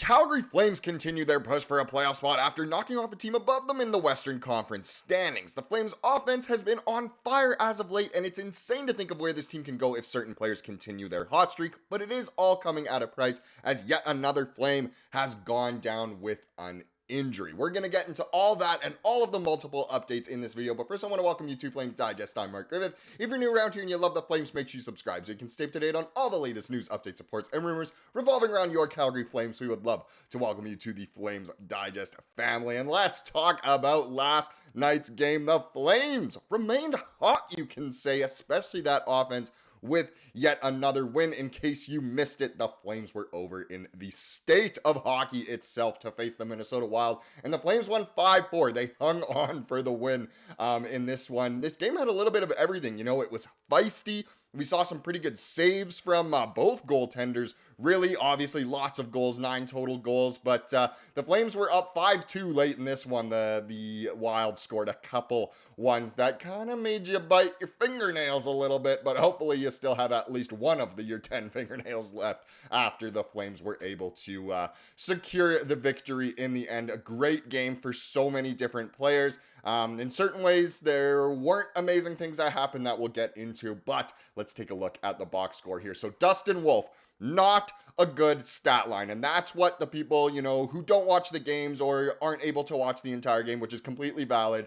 Calgary Flames continue their push for a playoff spot after knocking off a team above them in the Western Conference standings. The Flames' offense has been on fire as of late, and it's insane to think of where this team can go if certain players continue their hot streak, but it is all coming at a price as yet another Flame has gone down with an injury. We're going to get into all that and all of the multiple updates in this video, but first I want to welcome you to Flames Digest. I'm Mark Griffith. If you're new around here and you love the Flames, make sure you subscribe so you can stay up to date on all the latest news, updates, reports, and rumors revolving around your Calgary Flames. We would love to welcome you to the Flames Digest family, and let's talk about last night's game. The Flames remained hot, you can say, especially that offense, with yet another win. In case you missed it, the Flames were over in the state of hockey itself to face the Minnesota Wild, and the Flames won 5-4. They hung on for the win in this one. This game had a little bit of everything. You know, it was feisty. We saw some pretty good saves from both goaltenders. Really, obviously, lots of goals, 9 total goals, but the Flames were up 5-2 late in this one. The Wild scored a couple ones that kind of made you bite your fingernails a little bit, but hopefully you still have at least one of your 10 fingernails left after the Flames were able to secure the victory in the end. A great game for so many different players. In certain ways, there weren't amazing things that happened that we'll get into, but let's take a look at the box score here. So Dustin Wolf, not a good stat line, and that's what the people, who don't watch the games or aren't able to watch the entire game, which is completely valid,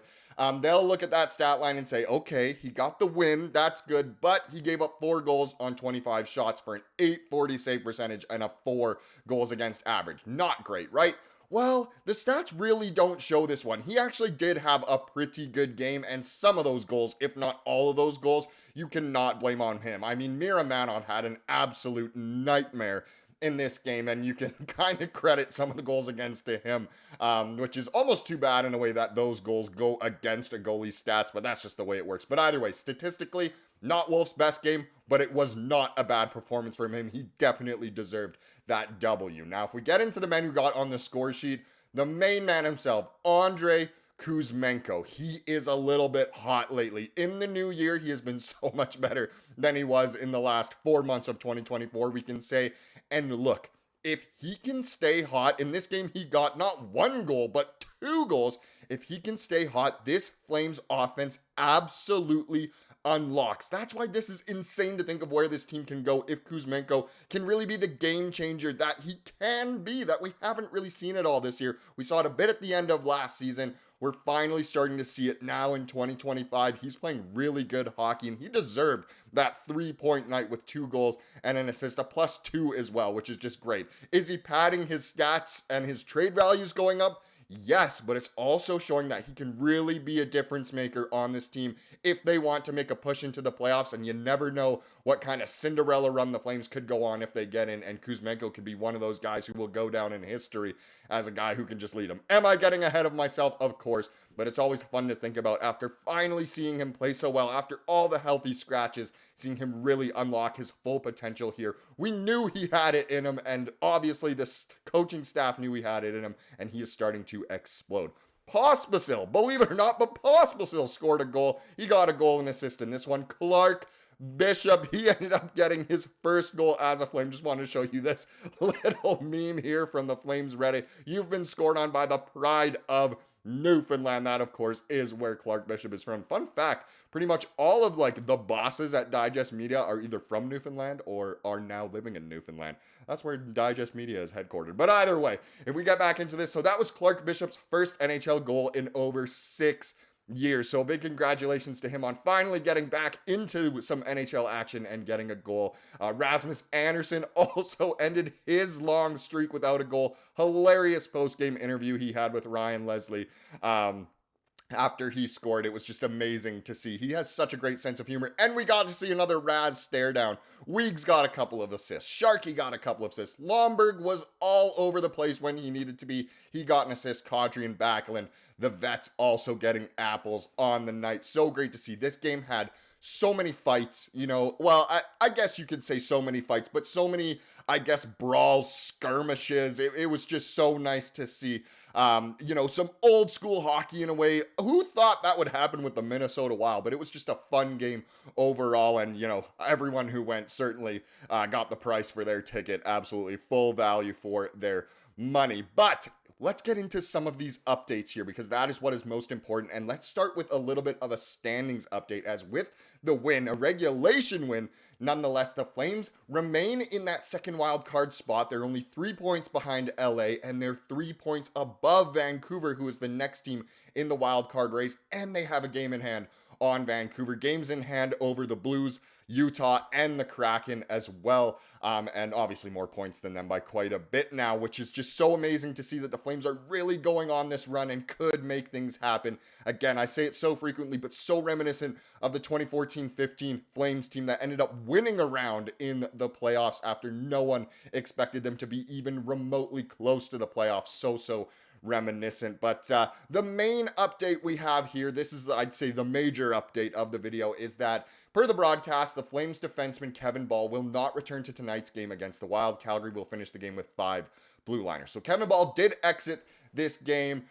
they'll look at that stat line and say, okay, he got the win, that's good, but he gave up 4 goals on 25 shots for an .840 save percentage and a 4 goals against average. Not great, right? Well, the stats really don't show this one. He actually did have a pretty good game, and some of those goals, if not all of those goals, you cannot blame on him. I mean, Miramanov had an absolute nightmare in this game, and you can kind of credit some of the goals against to him, which is almost too bad in a way that those goals go against a goalie's stats, but that's just the way it works. But either way, statistically, not Wolf's best game, but it was not a bad performance from him. He definitely deserved that W. Now, if we get into the men who got on the score sheet, the main man himself, Andrei Kuzmenko. He is a little bit hot lately. In the new year, he has been so much better than he was in the last 4 months of 2024, we can say. And look, if he can stay hot, in this game he got not 1 goal, but 2 goals. If he can stay hot, this Flames offense absolutely unlocks. That's why this is insane to think of where this team can go if Kuzmenko can really be the game changer that he can be, that we haven't really seen it all this year. We saw it a bit at the end of last season. We're finally starting to see it now in 2025. He's playing really good hockey, and he deserved that 3-point night with 2 goals and an assist, a +2 as well, which is just great. Is he padding his stats and his trade values going up? Yes, but it's also showing that he can really be a difference maker on this team if they want to make a push into the playoffs, and you never know what kind of Cinderella run the Flames could go on if they get in, and Kuzmenko could be one of those guys who will go down in history as a guy who can just lead them. Am I getting ahead of myself? Of course, but it's always fun to think about after finally seeing him play so well, after all the healthy scratches, seeing him really unlock his full potential here. We knew he had it in him, and obviously this coaching staff knew he had it in him, and he is starting to explode. Pospisil, believe it or not, but Pospisil scored a goal. He got a goal and assist in this one. Clark Bishop, he ended up getting his first goal as a Flame. Just wanted to show you this little meme here from the Flames Reddit. You've been scored on by the pride of Newfoundland. That, of course, is where Clark Bishop is from. Fun fact, pretty much all of the bosses at Digest Media are either from Newfoundland or are now living in Newfoundland. That's where Digest Media is headquartered. But either way, if we get back into this, so that was Clark Bishop's first NHL goal in over 6 years. So big congratulations to him on finally getting back into some NHL action and getting a goal. Rasmus Andersson also ended his long streak without a goal. Hilarious post-game interview he had with Ryan Leslie. After he scored, it was just amazing to see. He has such a great sense of humor, and we got to see another Raz stare down. Weegs got a couple of assists. Sharkey got a couple of assists. Lomberg was all over the place when he needed to be. He got an assist. Kadri and Backlund, the vets, also getting apples on the night. So great to see. This game had so many fights, well, I guess you could say so many fights, but so many, I guess, brawls, skirmishes. It was just so nice to see, some old school hockey in a way. Who thought that would happen with the Minnesota Wild? But it was just a fun game overall, and, everyone who went certainly got the price for their ticket. Absolutely full value for their money. But let's get into some of these updates here, because that is what is most important. And let's start with a little bit of a standings update, as with the win, a regulation win, nonetheless, the Flames remain in that second wild card spot. They're only 3 points behind LA, and they're 3 points above Vancouver, who is the next team in the wild card race, and they have a game in hand on Vancouver. Games in hand over the Blues, Utah, and the Kraken as well. And obviously more points than them by quite a bit now, which is just so amazing to see that the Flames are really going on this run and could make things happen. Again, I say it so frequently, but so reminiscent of the 2014-15 Flames team that ended up winning a round in the playoffs after no one expected them to be even remotely close to the playoffs. So reminiscent. But the main update we have here, this is, I'd say, the major update of the video, is that per the broadcast, the Flames defenseman Kevin Ball will not return to tonight's game against the Wild. Calgary will finish the game with 5 blue liners. So Kevin Ball did exit this game,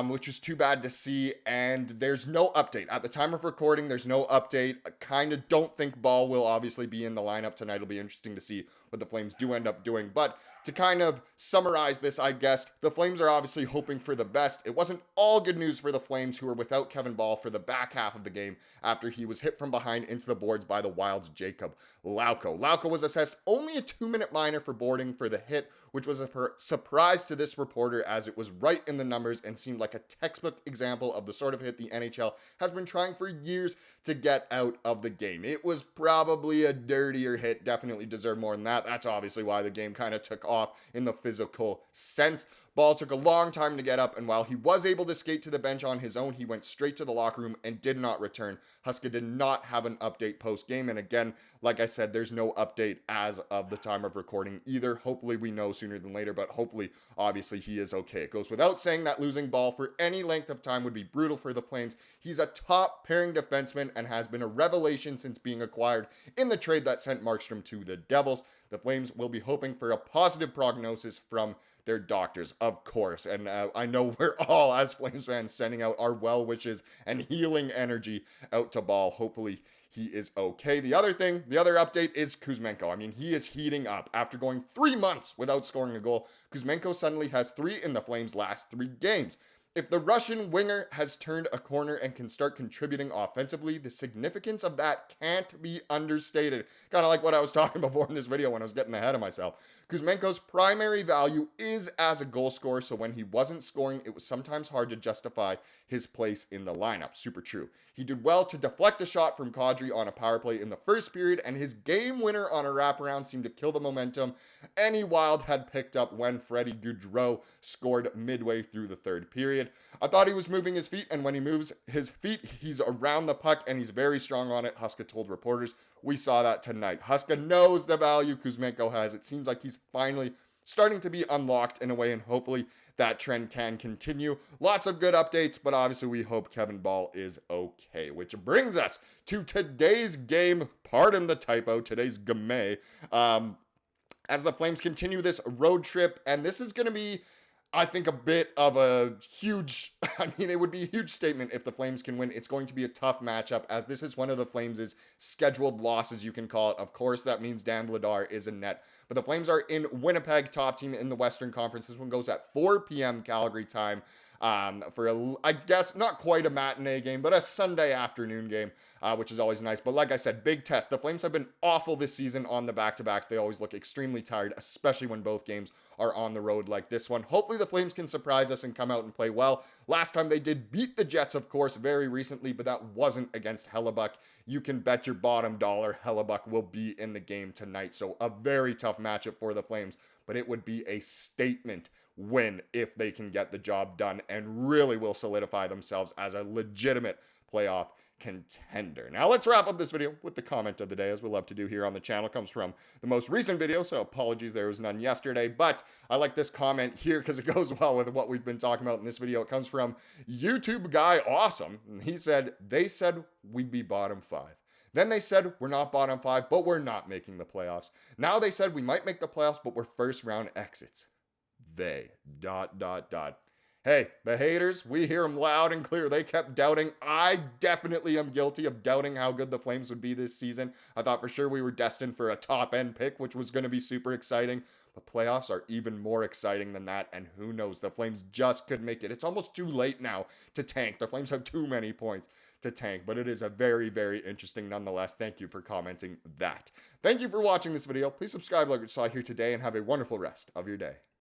which was too bad to see, and there's no update. At the time of recording, there's no update. I kind of don't think Ball will obviously be in the lineup tonight. It'll be interesting to see what the Flames do end up doing. But to kind of summarize this, I guess, the Flames are obviously hoping for the best. It wasn't all good news for the Flames, who were without Kevin Ball for the back half of the game after he was hit from behind into the boards by the Wild's Jacob Lauko. Lauko was assessed only a 2-minute minor for boarding for the hit, which was a surprise to this reporter, as it was right in the numbers and seemed like a textbook example of the sort of hit the NHL has been trying for years to get out of the game. It was probably a dirtier hit, definitely deserved more than that. That's obviously why the game kind of took off in the physical sense. Ball took a long time to get up, and while he was able to skate to the bench on his own, he went straight to the locker room and did not return. Huska did not have an update post-game, and again, like I said, there's no update as of the time of recording either. Hopefully we know sooner than later, but hopefully, obviously, he is okay. It goes without saying that losing Ball for any length of time would be brutal for the Flames. He's a top pairing defenseman and has been a revelation since being acquired in the trade that sent Markstrom to the Devils. The Flames will be hoping for a positive prognosis from their doctors, of course. And I know we're all, as Flames fans, sending out our well wishes and healing energy out to Ball. Hopefully he is okay. The other update is Kuzmenko. I mean, he is heating up. After going 3 months without scoring a goal, Kuzmenko suddenly has 3 in the Flames' last 3 games. If the Russian winger has turned a corner and can start contributing offensively, the significance of that can't be understated. Kind of like what I was talking before in this video when I was getting ahead of myself. Kuzmenko's primary value is as a goal scorer, so when he wasn't scoring, it was sometimes hard to justify his place in the lineup. Super true. He did well to deflect a shot from Kadri on a power play in the first period, and his game winner on a wraparound seemed to kill the momentum any Wild had picked up when Freddie Gaudreau scored midway through the third period. I thought he was moving his feet, and when he moves his feet, he's around the puck, and he's very strong on it, Huska told reporters. We saw that tonight. Huska knows the value Kuzmenko has. It seems like he's finally starting to be unlocked in a way, and hopefully that trend can continue. Lots of good updates, but obviously we hope Kevin Ball is okay. Which brings us to today's game. Pardon the typo, today's game. As the Flames continue this road trip, and this is going to be, I think, a bit of a huge, it would be a huge statement if the Flames can win. It's going to be a tough matchup, as this is one of the Flames' scheduled losses, you can call it. Of course, that means Dan Vladar is in net. But the Flames are in Winnipeg, top team in the Western Conference. This one goes at 4 p.m. Calgary time. For I guess not quite a matinee game, but a Sunday afternoon game, which is always nice. But like I said, big test. The Flames have been awful this season on the back-to-backs. They always look extremely tired, especially when both games are on the road like this one. Hopefully the Flames can surprise us and come out and play well. Last time they did beat the Jets, of course, very recently, but that wasn't against Hellebuck. You can bet your bottom dollar Hellebuck will be in the game tonight. So a very tough matchup for the Flames, but it would be a statement win if they can get the job done and really will solidify themselves as a legitimate playoff contender. Now let's wrap up this video with the comment of the day, as we love to do here on the channel. It comes from the most recent video, so apologies there was none yesterday, but I like this comment here because it goes well with what we've been talking about in this video. It comes from YouTube Guy Awesome, and he said, "They said we'd be bottom 5. Then they said we're not bottom 5, but we're not making the playoffs. Now they said we might make the playoffs, but we're first round exits. They, ... Hey, the haters, we hear them loud and clear. They kept doubting. I definitely am guilty of doubting how good the Flames would be this season. I thought for sure we were destined for a top-end pick, which was going to be super exciting. But playoffs are even more exciting than that, and who knows? The Flames just could make it. It's almost too late now to tank. The Flames have too many points to tank, but it is a very, very interesting nonetheless. Thank you for commenting that. Thank you for watching this video. Please subscribe like you saw here today, and have a wonderful rest of your day.